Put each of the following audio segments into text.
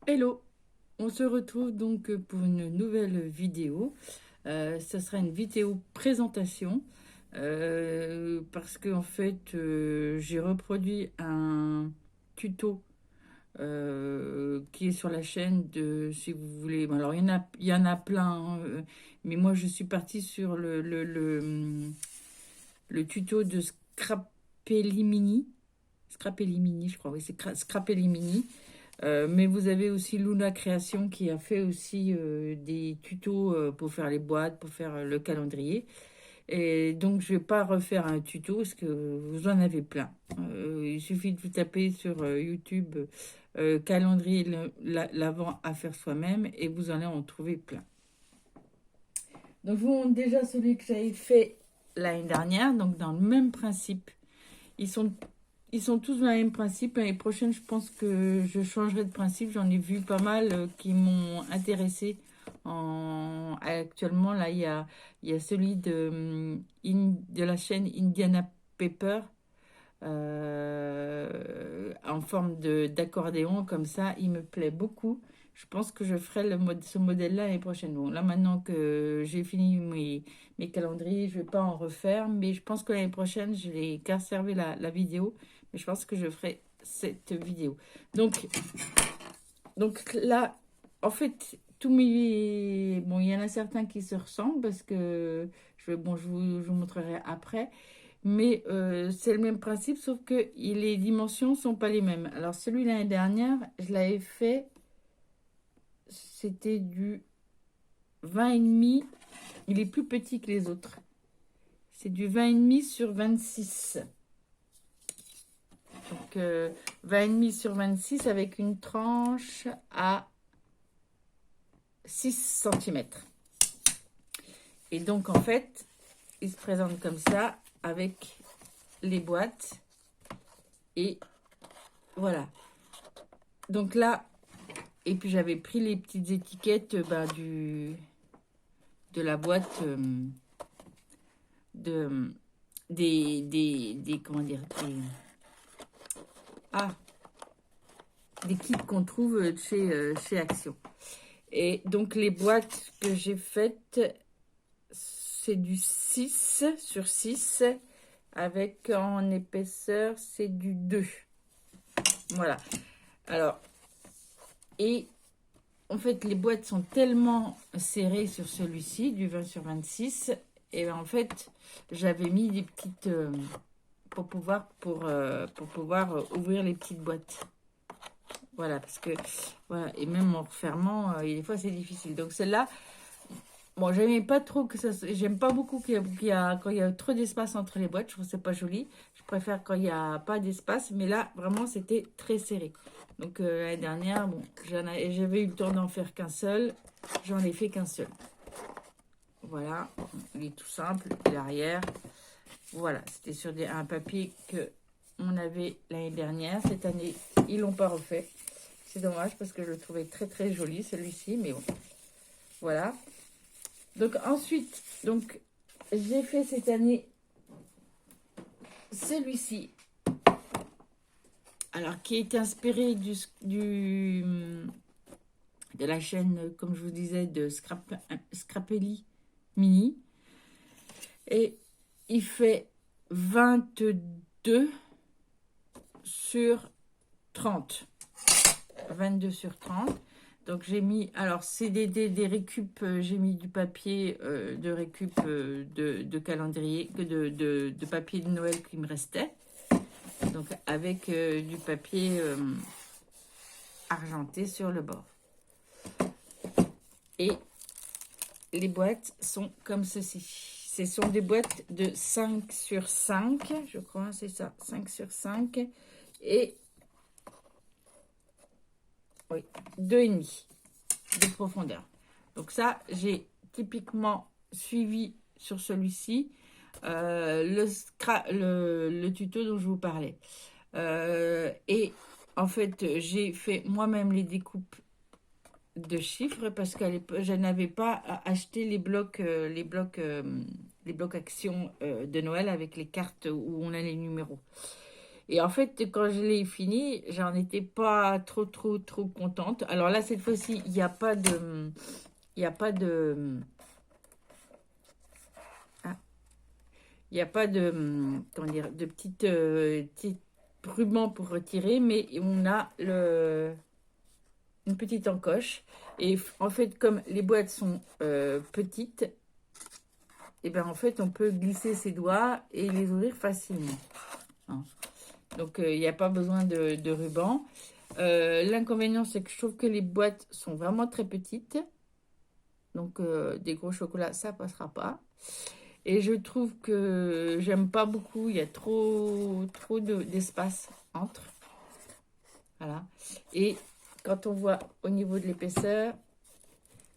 Hello, on se retrouve donc pour une nouvelle vidéo. Ce sera une vidéo présentation parce que en fait j'ai reproduit un tuto qui est sur la chaîne de si vous voulez. Bon, alors il y en a plein, hein, mais moi je suis partie sur le tuto de Scrapelli Mini, je crois, oui, c'est Scrapelli Mini. Mais vous avez aussi Luna Création qui a fait aussi des tutos pour faire les boîtes, pour faire le calendrier. Et donc, je vais pas refaire un tuto parce que vous en avez plein. Il suffit de vous taper sur YouTube calendrier l'avant à faire soi-même et vous allez en trouver plein. Donc, je vous montre déjà celui que j'avais fait l'année dernière, donc dans le même principe. Ils sont Ils sont tous dans le même principe. L'année prochaine, je pense que je changerai de principe. J'en ai vu pas mal qui m'ont intéressé. Actuellement, là, il y a celui de la chaîne Indiana Pepper en forme d'accordéon, comme ça. Il me plaît beaucoup. Je pense que je ferai ce modèle-là l'année prochaine. Bon, là, maintenant que j'ai fini mes calendriers, je ne vais pas en refaire. Mais je pense que l'année prochaine, je vais conserver la vidéo. Mais je pense que je ferai cette vidéo. Donc là, en fait, bon, il y en a certains qui se ressemblent parce que je vous montrerai après. Mais c'est le même principe, sauf que les dimensions sont pas les mêmes. Alors celui l'année dernière, je l'avais fait, c'était du 20,5. Il est plus petit que les autres. C'est du 20,5 sur 26. Donc 20,5 sur 26 avec une tranche à 6 centimètres. Et donc en fait, il se présente comme ça avec les boîtes. Et voilà. Donc là, et puis j'avais pris les petites étiquettes de la boîte de comment dire, ah, des kits qu'on trouve chez Action. Et donc les boîtes que j'ai faites, c'est du 6 sur 6 avec en épaisseur, c'est du 2. Voilà. Alors, et en fait, les boîtes sont tellement serrées sur celui-ci, du 20 sur 26, et ben, en fait, j'avais mis des petites pour pouvoir ouvrir les petites boîtes. Voilà, parce que voilà, et même en refermant, des fois c'est difficile. Donc celle-là, bon, j'aimais pas trop j'aime pas beaucoup quand il y a trop d'espace entre les boîtes. Je trouve que c'est pas joli. Je préfère quand il y a pas d'espace, mais là vraiment c'était très serré. Donc l'année dernière, bon, j'avais eu le temps d'en faire qu'un seul. J'en ai fait qu'un seul. Voilà, il est tout simple. L'arrière, voilà, c'était sur un papier que on avait l'année dernière. Cette année, ils l'ont pas refait. C'est dommage parce que je le trouvais très très joli celui-ci, mais bon, voilà. Donc ensuite, j'ai fait cette année celui-ci, alors qui est inspiré de la chaîne, comme je vous disais, de Scrapelli Mini, et il fait 22 sur 30. 22 sur 30. Donc j'ai mis, alors c'est des récup, j'ai mis du papier de récup de calendrier, de papier de Noël qui me restait. Donc avec du papier argenté sur le bord. Et les boîtes sont comme ceci. Ce sont des boîtes de 5 sur 5, je crois, c'est ça, 5 sur 5. Et oui, 2,5 de profondeur. Donc ça, j'ai typiquement suivi sur celui-ci le tuto dont je vous parlais. Et en fait, j'ai fait moi-même les découpes de chiffres parce qu'à l'époque, je n'avais pas acheté les blocs actions de Noël avec les cartes où on a les numéros. Et en fait, quand je l'ai fini, j'en étais pas trop contente. Alors là, cette fois-ci, il n'y a pas de... Il n'y a pas de... Ah, il n'y a pas de... Comment dire? De petites rubans pour retirer, mais on a une petite encoche. Et en fait, comme les boîtes sont petites, et ben en fait, on peut glisser ses doigts et les ouvrir facilement. Hein. Donc, il n'y a pas besoin de ruban. L'inconvénient, c'est que je trouve que les boîtes sont vraiment très petites. Donc, des gros chocolats, ça passera pas. Et je trouve que j'aime pas beaucoup. Il y a trop d'espace entre. Voilà. Et quand on voit au niveau de l'épaisseur,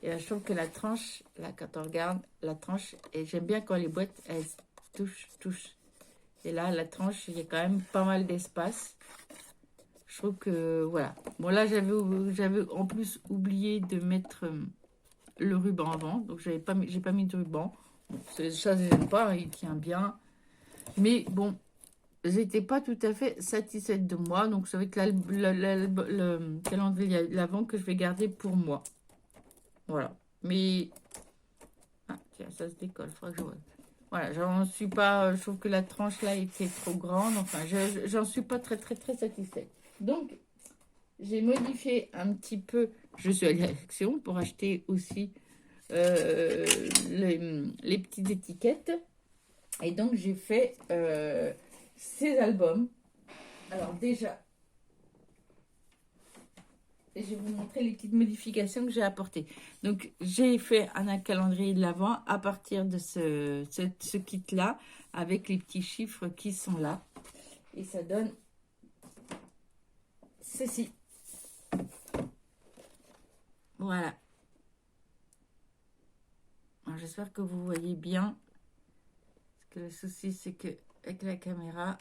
et je trouve que la tranche, là, quand on regarde la tranche, et j'aime bien quand les boîtes, elles touchent. Et là, la tranche, il y a quand même pas mal d'espace. Je trouve que, voilà. Bon, là, j'avais en plus oublié de mettre le ruban avant. Donc, j'ai pas mis de ruban. Bon, ça, je n'aime pas, hein, il tient bien. Mais bon, j'étais pas tout à fait satisfaite de moi. Donc, ça va être le calendrier l'avant que je vais garder pour moi. Voilà. Mais... Ah, tiens, ça se décolle. Faudra que je vois. Voilà, j'en suis pas... Je trouve que la tranche, là, était trop grande. Enfin, j'en suis pas très satisfaite. Donc, j'ai modifié un petit peu. Je suis allée à l'Action pour acheter aussi les petites étiquettes. Et donc, j'ai fait ces albums. Alors, déjà, je vais vous montrer les petites modifications que j'ai apportées. Donc, j'ai fait un calendrier de l'Avent à partir de ce kit-là, avec les petits chiffres qui sont là. Et ça donne ceci. Voilà. J'espère que vous voyez bien. Parce que le souci, c'est que avec la caméra,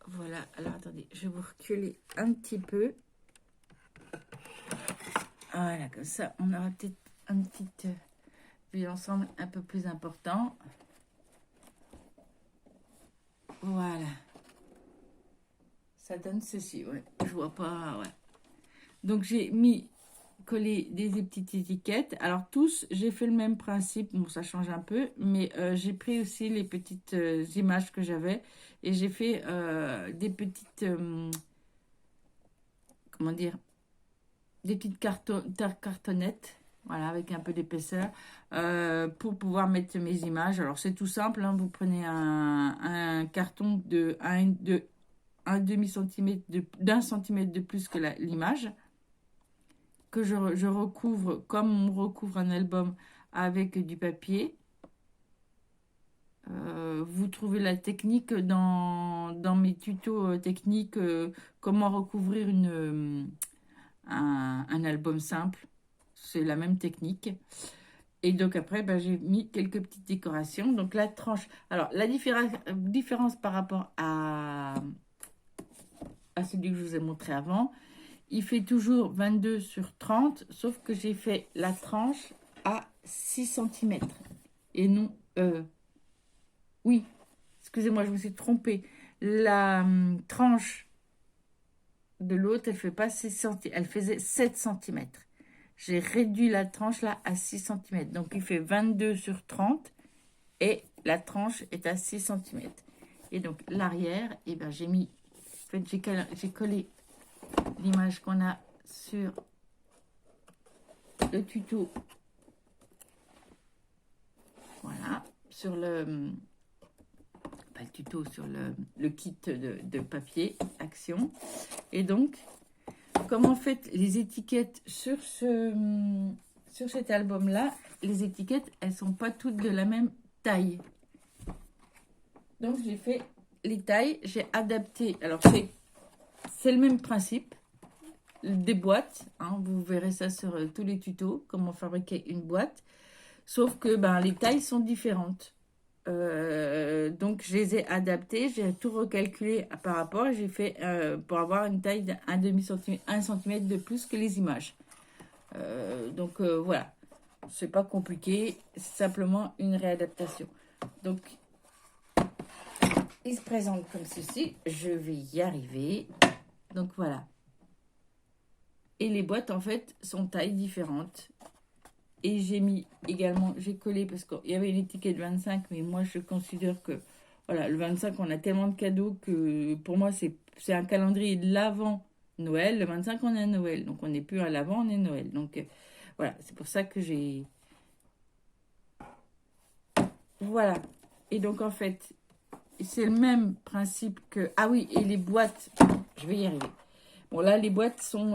voilà. Alors, attendez, je vais vous reculer un petit peu. Voilà, comme ça, on aura peut-être un petit vue d'ensemble un peu plus important. Voilà. Ça donne ceci, ouais. Je vois pas, ouais. Donc, j'ai collé des petites étiquettes. Alors, tous, j'ai fait le même principe. Bon, ça change un peu, mais j'ai pris aussi les petites images que j'avais et j'ai fait des petites, comment dire, des petites cartonnettes, voilà, avec un peu d'épaisseur, pour pouvoir mettre mes images. Alors, c'est tout simple, hein, vous prenez un carton de 1,5 cm, d'un centimètre de plus que l'image, que je recouvre comme on recouvre un album avec du papier. Vous trouvez la technique dans mes tutos techniques, comment recouvrir un album simple. C'est la même technique. Et donc après, ben, j'ai mis quelques petites décorations. Donc la tranche. Alors la différence par rapport à celui que je vous ai montré avant, il fait toujours 22 sur 30, sauf que j'ai fait la tranche à 6 cm. Et non... oui, excusez-moi, je me suis trompée. La tranche de l'autre, elle fait pas 6 cm, elle faisait 7 cm. J'ai réduit la tranche là à 6 cm. Donc, il fait 22 sur 30 et la tranche est à 6 cm. Et donc, l'arrière, eh ben, j'ai mis... En fait, j'ai collé l'image qu'on a sur le tuto. Voilà, sur pas le tuto, sur le kit de papier Action. Et donc, comme en fait les étiquettes sur cet album-là, les étiquettes, elles sont pas toutes de la même taille. Donc, j'ai fait les tailles, j'ai adapté. Alors, c'est le même principe des boîtes. Hein, vous verrez ça sur tous les tutos, comment fabriquer une boîte. Sauf que ben, les tailles sont différentes. Donc, je les ai adaptées. J'ai tout recalculé par rapport. J'ai fait pour avoir une taille d'un demi-centimètre, 1 cm de plus que les images. Donc, voilà. C'est pas compliqué. C'est simplement une réadaptation. Donc, il se présente comme ceci. Je vais y arriver. Donc, voilà. Et les boîtes, en fait, sont tailles différentes. Et j'ai mis également, j'ai collé parce qu'il y avait une étiquette 25, mais moi, je considère que, voilà, le 25, on a tellement de cadeaux que pour moi, c'est un calendrier de l'avant Noël. Le 25, on est à Noël. Donc, on n'est plus à l'avant, on est Noël. Donc, voilà, c'est pour ça que j'ai... Voilà. Et donc, en fait, c'est le même principe que... Ah oui, et les boîtes, je vais y arriver. Bon, là, les boîtes sont...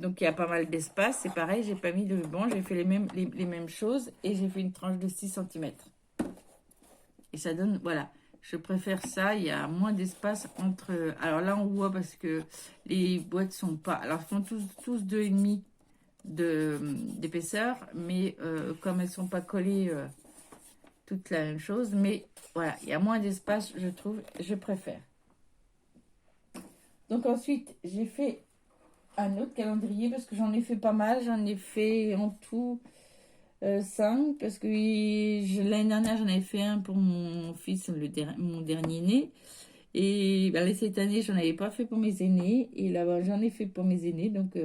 donc, il y a pas mal d'espace. C'est pareil, j'ai pas mis de ruban. J'ai fait les mêmes choses. Et j'ai fait une tranche de 6 centimètres. Et ça donne... Voilà. Je préfère ça. Il y a moins d'espace entre... Alors là, on voit parce que les boîtes sont pas... Alors, elles font tous 2,5 d'épaisseur. Mais comme elles sont pas collées... toute la même chose, mais voilà, il y a moins d'espace, je trouve, je préfère. Donc ensuite, j'ai fait un autre calendrier parce que j'en ai fait pas mal, j'en ai fait en tout 5, parce que l'année dernière, j'en avais fait un pour mon fils, mon dernier né, et ben, cette année, j'en avais pas fait pour mes aînés, et là, j'en ai fait pour mes aînés, donc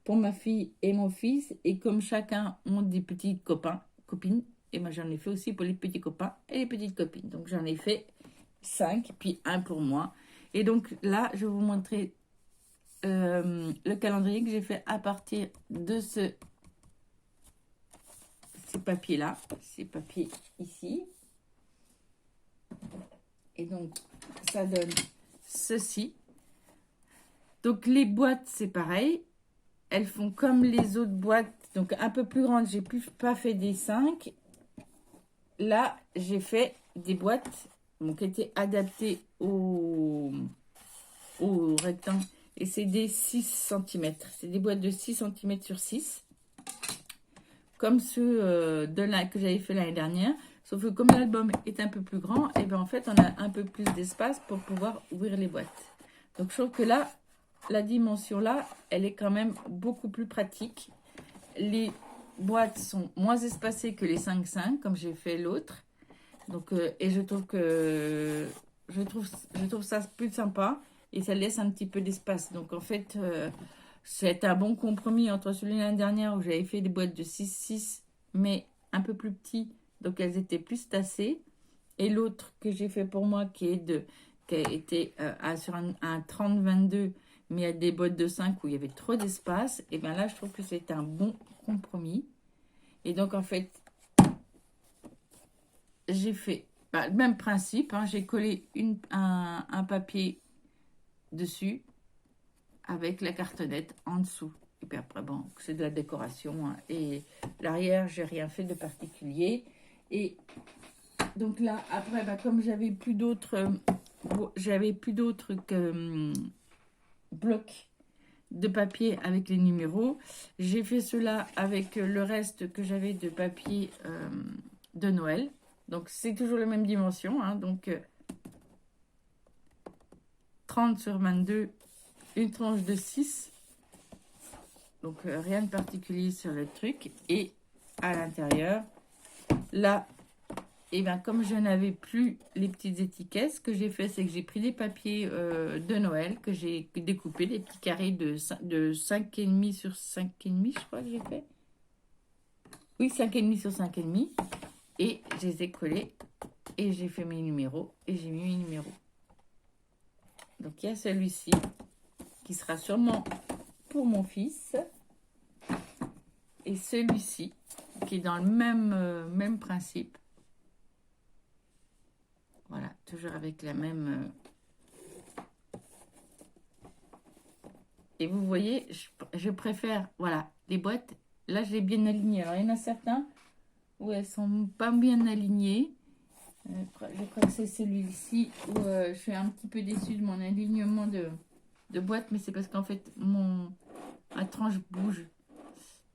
pour ma fille et mon fils, et comme chacun ont des petits copains, copines, et moi, j'en ai fait aussi pour les petits copains et les petites copines. Donc, j'en ai fait 5, puis un pour moi. Et donc, là, je vais vous montrer le calendrier que j'ai fait à partir de ces papiers-là. Ces papiers ici. Et donc, ça donne ceci. Donc, les boîtes, c'est pareil. Elles font comme les autres boîtes. Donc, un peu plus grandes. J'ai pas fait des 5. Là, j'ai fait des boîtes qui étaient adaptées au rectangle. Et c'est des 6 cm. C'est des boîtes de 6 cm sur 6. Comme ceux que j'avais fait l'année dernière. Sauf que comme l'album est un peu plus grand, et bien en fait, on a un peu plus d'espace pour pouvoir ouvrir les boîtes. Donc, je trouve que là, la dimension là, elle est quand même beaucoup plus pratique. Les boîtes sont moins espacées que les 5,5 comme j'ai fait l'autre. Donc, et je trouve ça plus sympa et ça laisse un petit peu d'espace. Donc, en fait, c'est un bon compromis entre celui de l'année dernière où j'avais fait des boîtes de 6,6 mais un peu plus petits. Donc, elles étaient plus tassées. Et l'autre que j'ai fait pour moi qui a été sur un 30-22 mais à des boîtes de 5 où il y avait trop d'espace. Et bien là, je trouve que c'est un bon compromis. Et donc, en fait, j'ai fait le même principe. Hein, j'ai collé un papier dessus avec la cartonnette en dessous. Et puis après, bon, c'est de la décoration. Hein, et l'arrière, j'ai rien fait de particulier. Et donc là, après, comme j'avais plus d'autres blocs de papier avec les numéros, j'ai fait cela avec le reste que j'avais de papier de Noël. Donc, c'est toujours la même dimension. Hein, donc, 30 sur 22, une tranche de 6. Donc, rien de particulier sur le truc. Et à l'intérieur, là, et bien, comme je n'avais plus les petites étiquettes, ce que j'ai fait, c'est que j'ai pris des papiers de Noël que j'ai découpés, des petits carrés de 5,5 sur 5,5, je crois que j'ai fait. Oui, 5,5 sur 5,5. Et je les ai collés et j'ai fait mes numéros et j'ai mis mes numéros. Donc, il y a celui-ci qui sera sûrement pour mon fils. Et celui-ci qui est dans le même principe. Voilà, toujours avec la même... Et vous voyez, je préfère, voilà, les boîtes. Là, je l'ai bien aligné. Alors, il y en a certains où elles sont pas bien alignées. Je crois que c'est celui-ci où je suis un petit peu déçue de mon alignement de boîte. Mais c'est parce qu'en fait, ma tranche bouge.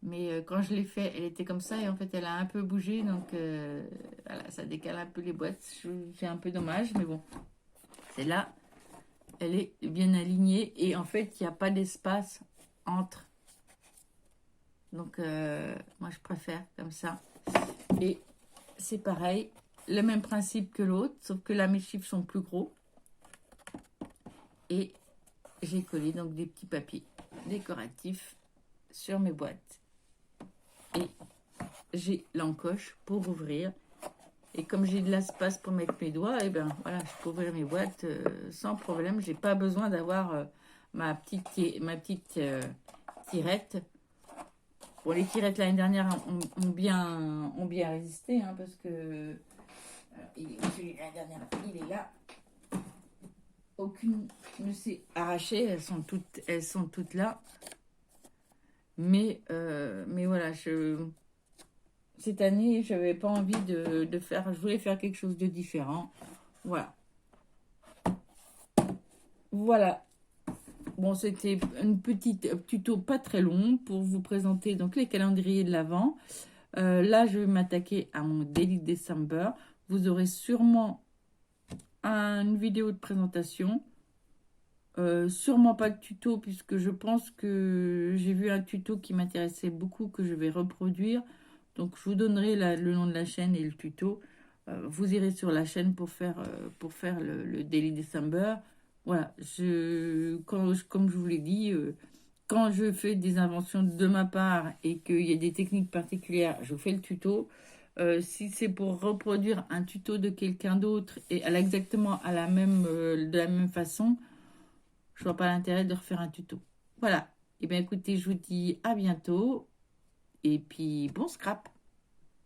Mais quand je l'ai fait, elle était comme ça. Et en fait, elle a un peu bougé. Donc, voilà, ça décale un peu les boîtes. C'est un peu dommage. Mais bon, c'est là. Elle est bien alignée et en fait, il n'y a pas d'espace entre. Donc, moi, je préfère comme ça. Et c'est pareil le même principe que l'autre, sauf que là, mes chiffres sont plus gros. Et j'ai collé donc des petits papiers décoratifs sur mes boîtes. Et j'ai l'encoche pour ouvrir. Et comme j'ai de l'espace pour mettre mes doigts, et ben voilà, je peux ouvrir mes boîtes sans problème. J'ai pas besoin d'avoir ma petite tirette. Bon, les tirettes l'année dernière ont bien résisté, hein, parce que celui de l'année dernière, il est là. Aucune ne s'est arrachée, elles sont toutes là. Mais voilà, cette année, je n'avais pas envie de faire, je voulais faire quelque chose de différent. Voilà. Voilà. Bon, c'était une petite tuto pas très long pour vous présenter donc les calendriers de l'Avent. Là, je vais m'attaquer à mon Daily December. Vous aurez sûrement une vidéo de présentation. Sûrement pas de tuto puisque je pense que j'ai vu un tuto qui m'intéressait beaucoup que je vais reproduire. Donc, je vous donnerai le nom de la chaîne et le tuto. Vous irez sur la chaîne pour faire le Daily December. Voilà, comme je vous l'ai dit, quand je fais des inventions de ma part et qu'il y a des techniques particulières, je fais le tuto. Si c'est pour reproduire un tuto de quelqu'un d'autre et exactement de la même façon, je vois pas l'intérêt de refaire un tuto. Voilà. Eh bien, écoutez, je vous dis à bientôt et puis bon scrap.